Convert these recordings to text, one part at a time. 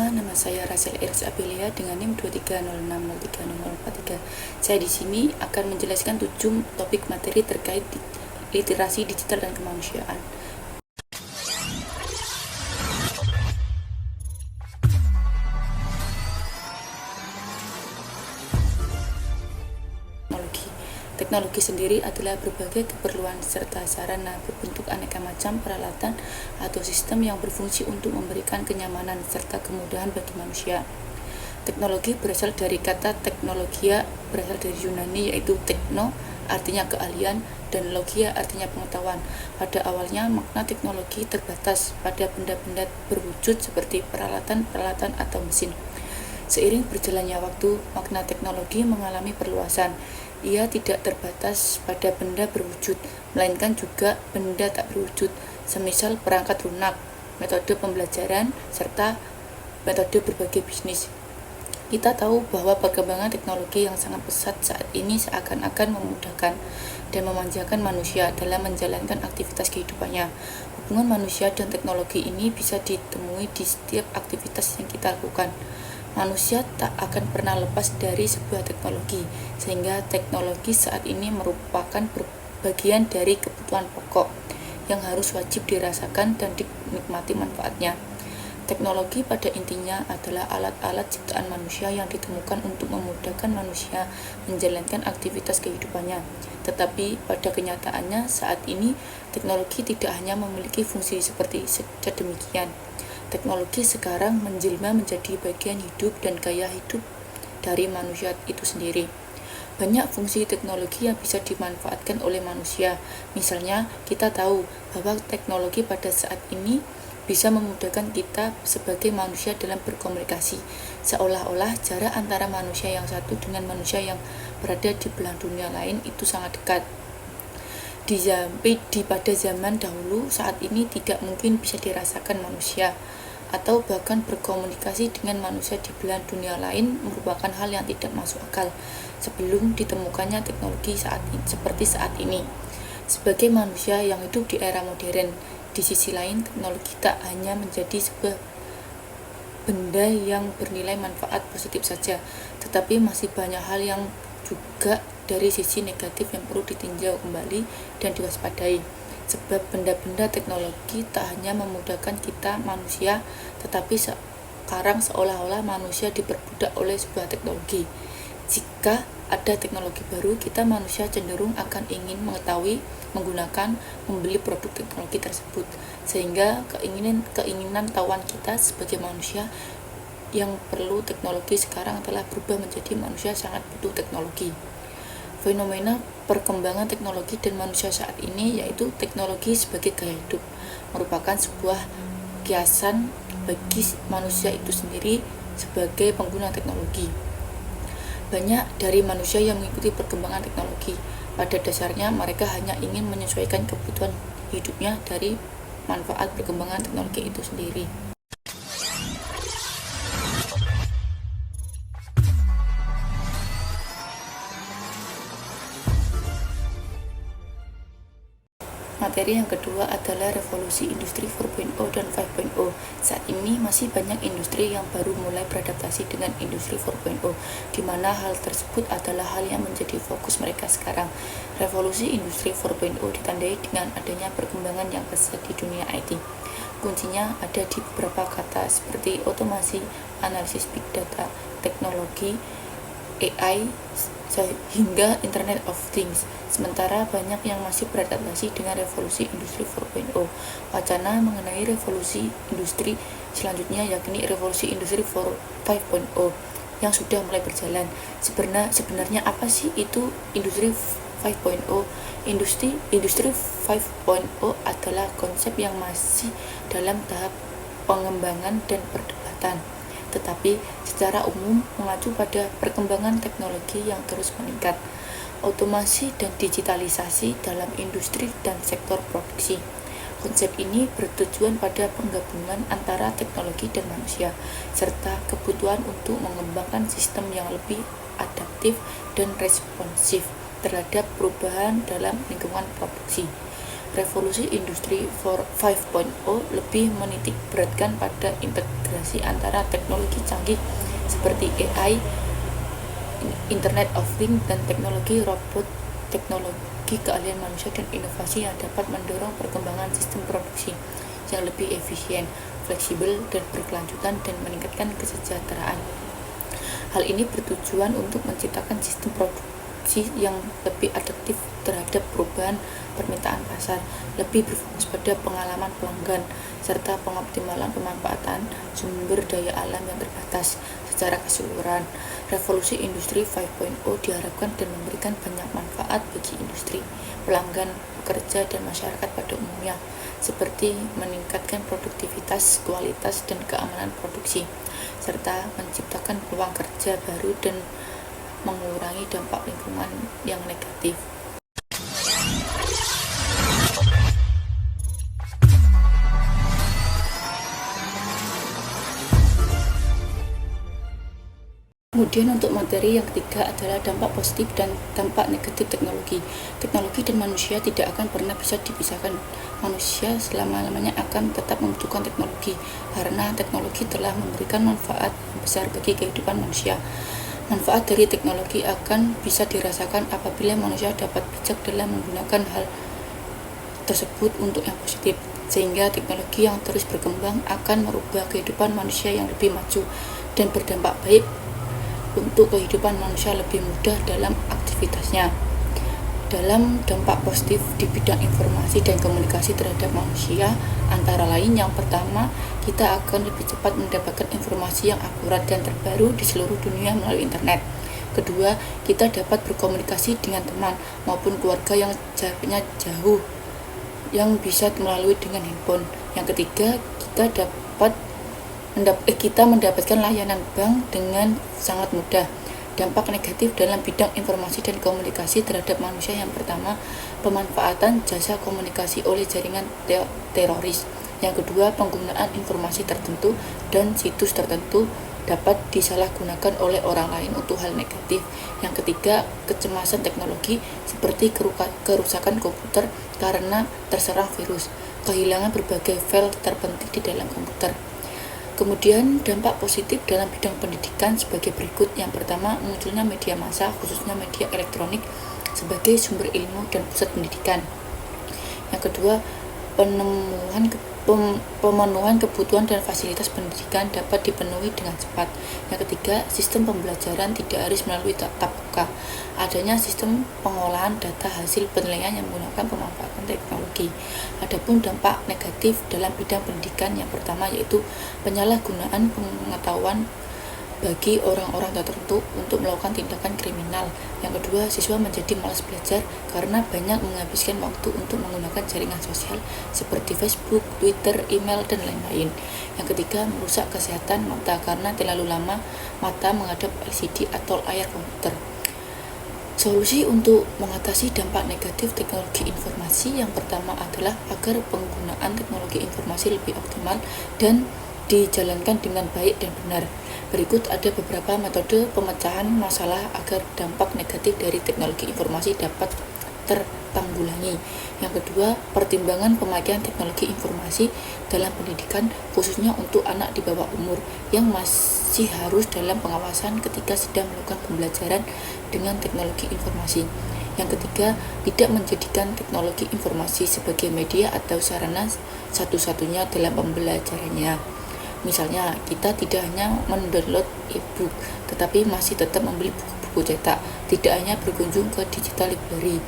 semua, nama saya Rasel Iris Abelia dengan NIM 230603043. Saya di sini akan menjelaskan 7 topik materi terkait literasi digital dan kemanusiaan. Teknologi sendiri adalah berbagai keperluan serta sarana berbentuk aneka macam peralatan atau sistem yang berfungsi untuk memberikan kenyamanan serta kemudahan bagi manusia. Teknologi berasal dari kata teknologia, berasal dari Yunani yaitu tekno, artinya keahlian, dan logia artinya pengetahuan. Pada awalnya makna teknologi terbatas pada benda-benda berwujud seperti peralatan-peralatan atau mesin. Seiring berjalannya waktu, makna teknologi mengalami perluasan. Ia tidak terbatas pada benda berwujud, melainkan juga benda tak berwujud, semisal perangkat lunak, metode pembelajaran, serta metode berbagai bisnis. Kita tahu bahwa perkembangan teknologi yang sangat pesat saat ini seakan-akan memudahkan dan memanjakan manusia dalam menjalankan aktivitas kehidupannya. Hubungan manusia dan teknologi ini bisa ditemui di setiap aktivitas yang kita lakukan. Manusia tak akan pernah lepas dari sebuah teknologi, sehingga teknologi saat ini merupakan bagian dari kebutuhan pokok yang harus wajib dirasakan dan dinikmati manfaatnya. Teknologi pada intinya adalah alat-alat ciptaan manusia yang ditemukan untuk memudahkan manusia menjalankan aktivitas kehidupannya. Tetapi pada kenyataannya saat ini teknologi tidak hanya memiliki fungsi seperti sedemikian. Teknologi sekarang menjelma menjadi bagian hidup dan gaya hidup dari manusia itu sendiri. Banyak fungsi teknologi yang bisa dimanfaatkan oleh manusia. Misalnya, kita tahu bahwa teknologi pada saat ini bisa memudahkan kita sebagai manusia dalam berkomunikasi, seolah-olah jarak antara manusia yang satu dengan manusia yang berada di belahan dunia lain itu sangat dekat. Pada zaman dahulu, saat ini tidak mungkin bisa dirasakan manusia, atau bahkan berkomunikasi dengan manusia di belahan dunia lain merupakan hal yang tidak masuk akal sebelum ditemukannya teknologi seperti saat ini. Sebagai manusia yang hidup di era modern, di sisi lain teknologi tak hanya menjadi sebuah benda yang bernilai manfaat positif saja, tetapi masih banyak hal yang juga dari sisi negatif yang perlu ditinjau kembali dan diwaspadai. Sebab benda-benda teknologi tak hanya memudahkan kita manusia, tetapi sekarang seolah-olah manusia diperbudak oleh sebuah teknologi. Jika ada teknologi baru, kita manusia cenderung akan ingin mengetahui, menggunakan, membeli produk teknologi tersebut, sehingga keinginan tahuan kita sebagai manusia yang perlu teknologi sekarang telah berubah menjadi manusia sangat butuh teknologi. Fenomena perkembangan teknologi dan manusia saat ini yaitu teknologi sebagai gaya hidup merupakan sebuah kiasan bagi manusia itu sendiri sebagai pengguna teknologi. Banyak dari manusia yang mengikuti perkembangan teknologi. Pada dasarnya mereka hanya ingin menyesuaikan kebutuhan hidupnya dari manfaat perkembangan teknologi itu sendiri. Materi yang kedua adalah revolusi industri 4.0 dan 5.0. Saat ini masih banyak industri yang baru mulai beradaptasi dengan industri 4.0, di mana hal tersebut adalah hal yang menjadi fokus mereka sekarang. Revolusi industri 4.0 ditandai dengan adanya perkembangan yang pesat di dunia IT. Kuncinya ada di beberapa kata seperti otomasi, analisis big data, teknologi, AI, hingga Internet of Things. Sementara banyak yang masih beradaptasi dengan revolusi industri 4.0. Wacana mengenai revolusi industri selanjutnya yakni revolusi industri 5.0 yang sudah mulai berjalan. Sebenarnya apa sih itu industri 5.0? Industri 5.0 adalah konsep yang masih dalam tahap pengembangan dan perdebatan, tetapi secara umum mengacu pada perkembangan teknologi yang terus meningkat, otomasi dan digitalisasi dalam industri dan sektor produksi. Konsep ini bertujuan pada penggabungan antara teknologi dan manusia, serta kebutuhan untuk mengembangkan sistem yang lebih adaptif dan responsif terhadap perubahan dalam lingkungan produksi. Revolusi Industri 5.0 lebih menitik beratkan pada integrasi antara teknologi canggih seperti AI, Internet of Things, dan teknologi robot, teknologi keahlian manusia dan inovasi yang dapat mendorong perkembangan sistem produksi yang lebih efisien, fleksibel, dan berkelanjutan dan meningkatkan kesejahteraan. Hal ini bertujuan untuk menciptakan sistem produksi yang lebih adaptif terhadap perubahan permintaan pasar, lebih berfokus pada pengalaman pelanggan, serta pengoptimalan pemanfaatan sumber daya alam yang terbatas. Secara keseluruhan, revolusi industri 5.0 diharapkan dan memberikan banyak manfaat bagi industri, pelanggan, pekerja, dan masyarakat pada umumnya, seperti meningkatkan produktivitas, kualitas, dan keamanan produksi, serta menciptakan peluang kerja baru dan mengurangi dampak lingkungan yang negatif. Kemudian untuk materi yang ketiga adalah dampak positif dan dampak negatif teknologi. Teknologi dan manusia tidak akan pernah bisa dipisahkan. Manusia selama-lamanya akan tetap membutuhkan teknologi karena teknologi telah memberikan manfaat besar bagi kehidupan manusia. Manfaat dari teknologi akan bisa dirasakan apabila manusia dapat bijak dalam menggunakan hal tersebut untuk yang positif, sehingga teknologi yang terus berkembang akan merubah kehidupan manusia yang lebih maju dan berdampak baik untuk kehidupan manusia lebih mudah dalam aktivitasnya. Dalam dampak positif di bidang informasi dan komunikasi terhadap manusia, antara lain yang pertama, kita akan lebih cepat mendapatkan informasi yang akurat dan terbaru di seluruh dunia melalui internet. Kedua, kita dapat berkomunikasi dengan teman maupun keluarga yang jaraknya jauh yang bisa melalui dengan handphone. Yang ketiga, kita mendapatkan layanan bank dengan sangat mudah. Dampak negatif dalam bidang informasi dan komunikasi terhadap manusia yang pertama, pemanfaatan jasa komunikasi oleh jaringan teroris. Yang kedua, penggunaan informasi tertentu dan situs tertentu dapat disalahgunakan oleh orang lain untuk hal negatif. Yang ketiga, kecemasan teknologi seperti kerusakan komputer karena terserang virus, kehilangan berbagai file terpenting di dalam komputer. Kemudian dampak positif dalam bidang pendidikan sebagai berikut. Yang pertama, munculnya media massa, khususnya media elektronik sebagai sumber ilmu dan pusat pendidikan. Yang kedua, pemenuhan kebutuhan dan fasilitas pendidikan dapat dipenuhi dengan cepat. Yang ketiga, sistem pembelajaran tidak harus melalui tatap muka. Adanya sistem pengolahan data hasil penilaian yang menggunakan pemanfaatan teknologi. Adapun dampak negatif dalam bidang pendidikan yang pertama yaitu penyalahgunaan pengetahuan bagi orang-orang tertentu untuk melakukan tindakan kriminal. Yang kedua, siswa menjadi malas belajar karena banyak menghabiskan waktu untuk menggunakan jaringan sosial seperti Facebook, Twitter, email, dan lain-lain. Yang ketiga, merusak kesehatan mata karena terlalu lama mata menghadap LCD atau layar komputer. Solusi untuk mengatasi dampak negatif teknologi informasi yang pertama adalah agar penggunaan teknologi informasi lebih optimal dan dijalankan dengan baik dan benar. Berikut ada beberapa metode pemecahan masalah agar dampak negatif dari teknologi informasi dapat tertanggulangi. Yang kedua, pertimbangan pemakaian teknologi informasi dalam pendidikan, khususnya untuk anak di bawah umur yang masih harus dalam pengawasan ketika sedang melakukan pembelajaran dengan teknologi informasi. Yang ketiga, tidak menjadikan teknologi informasi sebagai media atau sarana satu-satunya dalam pembelajarannya. Misalnya, kita tidak hanya mendownload e-book, tetapi masih tetap membeli buku-buku cetak, tidak hanya berkunjung ke digital library,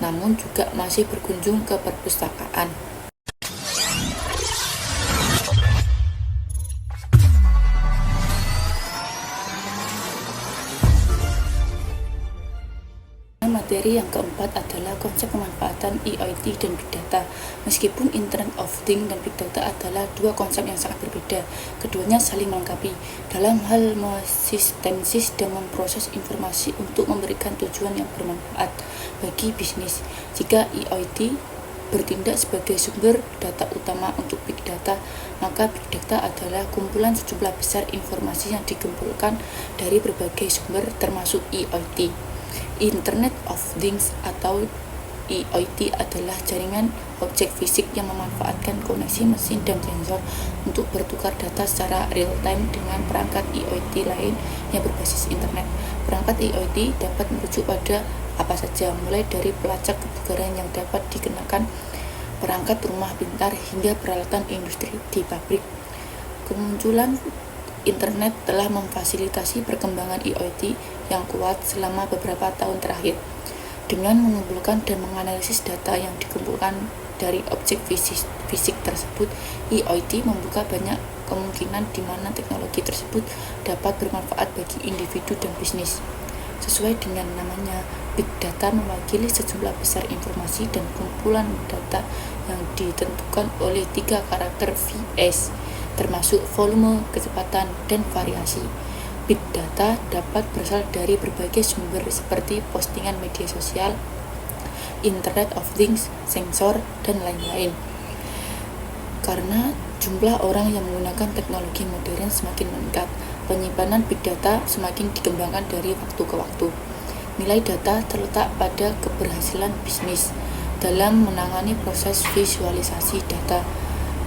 namun juga masih berkunjung ke perpustakaan. Materi yang keempat adalah konsep pemanfaatan IoT dan Big Data. Meskipun Internet of Things dan Big Data adalah dua konsep yang sangat berbeda, keduanya saling melengkapi dalam hal mensistemis dan memproses informasi untuk memberikan tujuan yang bermanfaat bagi bisnis. Jika IoT bertindak sebagai sumber data utama untuk Big Data, maka Big Data adalah kumpulan sejumlah besar informasi yang dikumpulkan dari berbagai sumber termasuk IoT. Internet of Things atau IoT adalah jaringan objek fisik yang memanfaatkan koneksi mesin dan sensor untuk bertukar data secara real-time dengan perangkat IoT lain yang berbasis internet. Perangkat IoT dapat merujuk pada apa saja, mulai dari pelacak kebugaran yang dapat dikenakan, perangkat rumah pintar, hingga peralatan industri di pabrik. Kemunculan internet telah memfasilitasi perkembangan IoT yang kuat selama beberapa tahun terakhir. Dengan mengumpulkan dan menganalisis data yang dikumpulkan dari objek fisik tersebut, IoT membuka banyak kemungkinan di mana teknologi tersebut dapat bermanfaat bagi individu dan bisnis. Sesuai dengan namanya, Big Data mewakili sejumlah besar informasi dan kumpulan data yang ditentukan oleh 3 karakter VS, termasuk volume, kecepatan, dan variasi. Big Data dapat berasal dari berbagai sumber seperti postingan media sosial, Internet of Things, sensor, dan lain-lain. Karena jumlah orang yang menggunakan teknologi modern semakin meningkat, penyimpanan Big Data semakin dikembangkan dari waktu ke waktu. Nilai data terletak pada keberhasilan bisnis dalam menangani proses visualisasi data,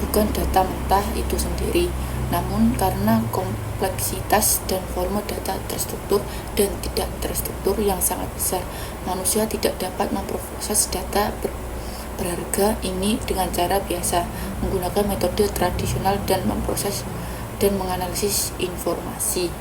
bukan data mentah itu sendiri, namun karena kompleksitas dan volume data terstruktur dan tidak terstruktur yang sangat besar, manusia tidak dapat memproses data berharga ini dengan cara biasa, menggunakan metode tradisional dan memproses dan menganalisis informasi.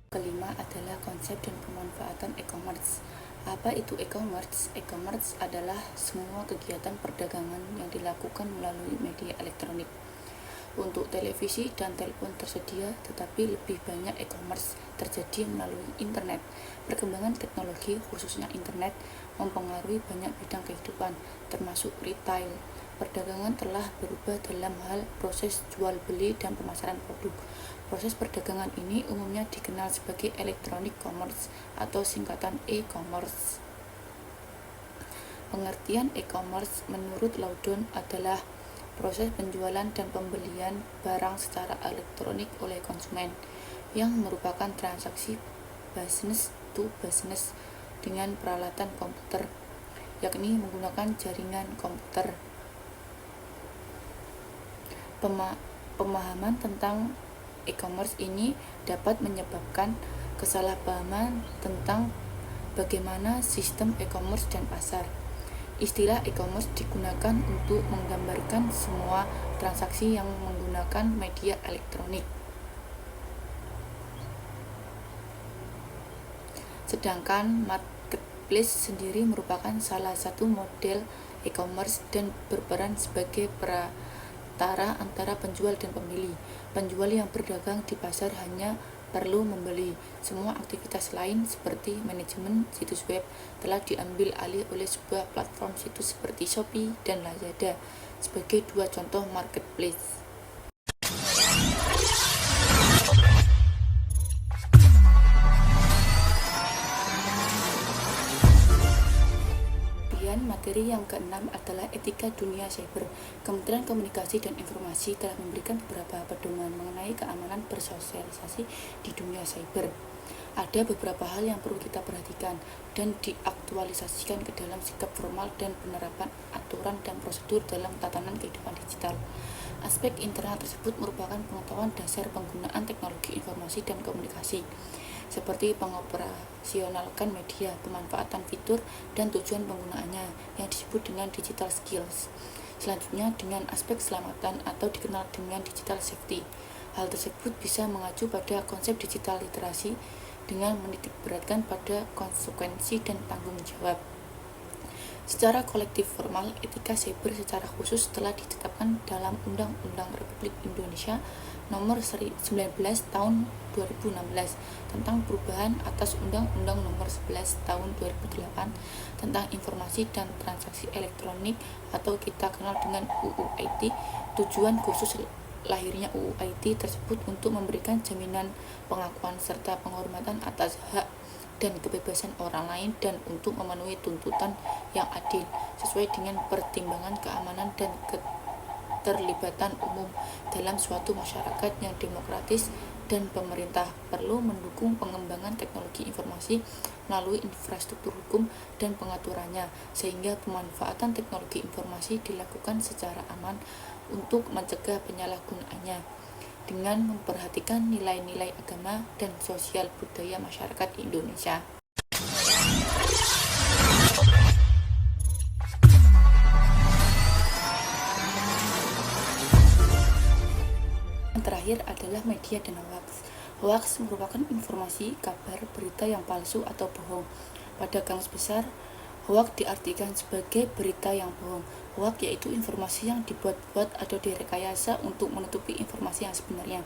Kelima adalah konsep dan pemanfaatan e-commerce. Apa itu e-commerce? E-commerce adalah semua kegiatan perdagangan yang dilakukan melalui media elektronik. Untuk televisi dan telepon tersedia, tetapi lebih banyak e-commerce terjadi melalui internet. Perkembangan teknologi, khususnya internet, mempengaruhi banyak bidang kehidupan, termasuk retail. Perdagangan telah berubah dalam hal proses jual beli dan pemasaran produk. Proses perdagangan ini umumnya dikenal sebagai electronic commerce atau singkatan e-commerce. Pengertian e-commerce menurut Loudon adalah proses penjualan dan pembelian barang secara elektronik oleh konsumen, yang merupakan transaksi business to business dengan peralatan komputer, yakni menggunakan jaringan komputer. Pemahaman tentang e-commerce ini dapat menyebabkan kesalahpahaman tentang bagaimana sistem e-commerce dan pasar. Istilah e-commerce digunakan untuk menggambarkan semua transaksi yang menggunakan media elektronik. Sedangkan marketplace sendiri merupakan salah satu model e-commerce dan berperan sebagai perantara antara penjual dan pembeli. Penjual yang berdagang di pasar hanya perlu membeli. Semua aktivitas lain seperti manajemen situs web telah diambil alih oleh sebuah platform situs seperti Shopee dan Lazada sebagai 2 contoh marketplace. Materi yang keenam adalah etika dunia cyber. Kementerian Komunikasi dan Informasi telah memberikan beberapa pedoman mengenai keamanan bersosialisasi di dunia cyber. Ada beberapa hal yang perlu kita perhatikan dan diaktualisasikan ke dalam sikap formal dan penerapan aturan dan prosedur dalam tatanan kehidupan digital. Aspek internal tersebut merupakan pengetahuan dasar penggunaan teknologi informasi dan komunikasi, seperti pengoperasionalkan media, pemanfaatan fitur, dan tujuan penggunaannya yang disebut dengan digital skills. Selanjutnya dengan aspek keselamatan atau dikenal dengan digital safety. Hal tersebut bisa mengacu pada konsep digital literasi dengan menitikberatkan pada konsekuensi dan tanggung jawab. Secara kolektif formal, etika cyber secara khusus telah ditetapkan dalam Undang-Undang Republik Indonesia Nomor 19 Tahun 2016 tentang perubahan atas Undang-Undang Nomor 11 Tahun 2008 tentang Informasi dan Transaksi Elektronik atau kita kenal dengan UU IT. Tujuan khusus lahirnya UU IT tersebut untuk memberikan jaminan pengakuan serta penghormatan atas hak dan kebebasan orang lain dan untuk memenuhi tuntutan yang adil sesuai dengan pertimbangan keamanan dan keterlibatan umum dalam suatu masyarakat yang demokratis, dan pemerintah perlu mendukung pengembangan teknologi informasi melalui infrastruktur hukum dan pengaturannya, sehingga pemanfaatan teknologi informasi dilakukan secara aman untuk mencegah penyalahgunaannya dengan memperhatikan nilai-nilai agama dan sosial budaya masyarakat Indonesia. Yang terakhir adalah media dan hoax. Hoax merupakan informasi, kabar, berita yang palsu atau bohong. Pada garis besar, hoax diartikan sebagai berita yang bohong. Hoax yaitu informasi yang dibuat-buat atau direkayasa untuk menutupi informasi yang sebenarnya.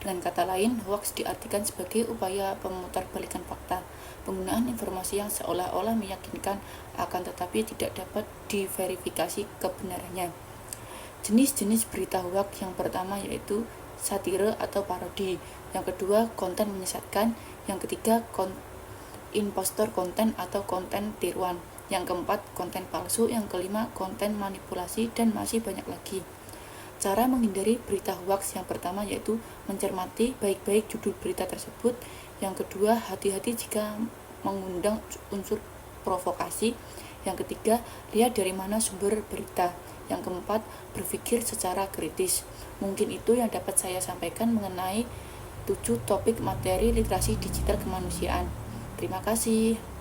Dengan kata lain, hoax diartikan sebagai upaya pemutarbalikan fakta, penggunaan informasi yang seolah-olah meyakinkan akan tetapi tidak dapat diverifikasi kebenarannya. Jenis-jenis berita hoax yang pertama yaitu satire atau parodi, yang kedua konten menyesatkan, yang ketiga impostor konten atau konten tiruan, yang keempat konten palsu, yang kelima konten manipulasi, dan masih banyak lagi. Cara menghindari berita hoax yang pertama yaitu mencermati baik-baik judul berita tersebut, yang kedua hati-hati jika mengundang unsur provokasi, yang ketiga lihat dari mana sumber berita, yang keempat berpikir secara kritis. Mungkin itu yang dapat saya sampaikan mengenai 7 topik materi literasi digital kemanusiaan. Terima kasih.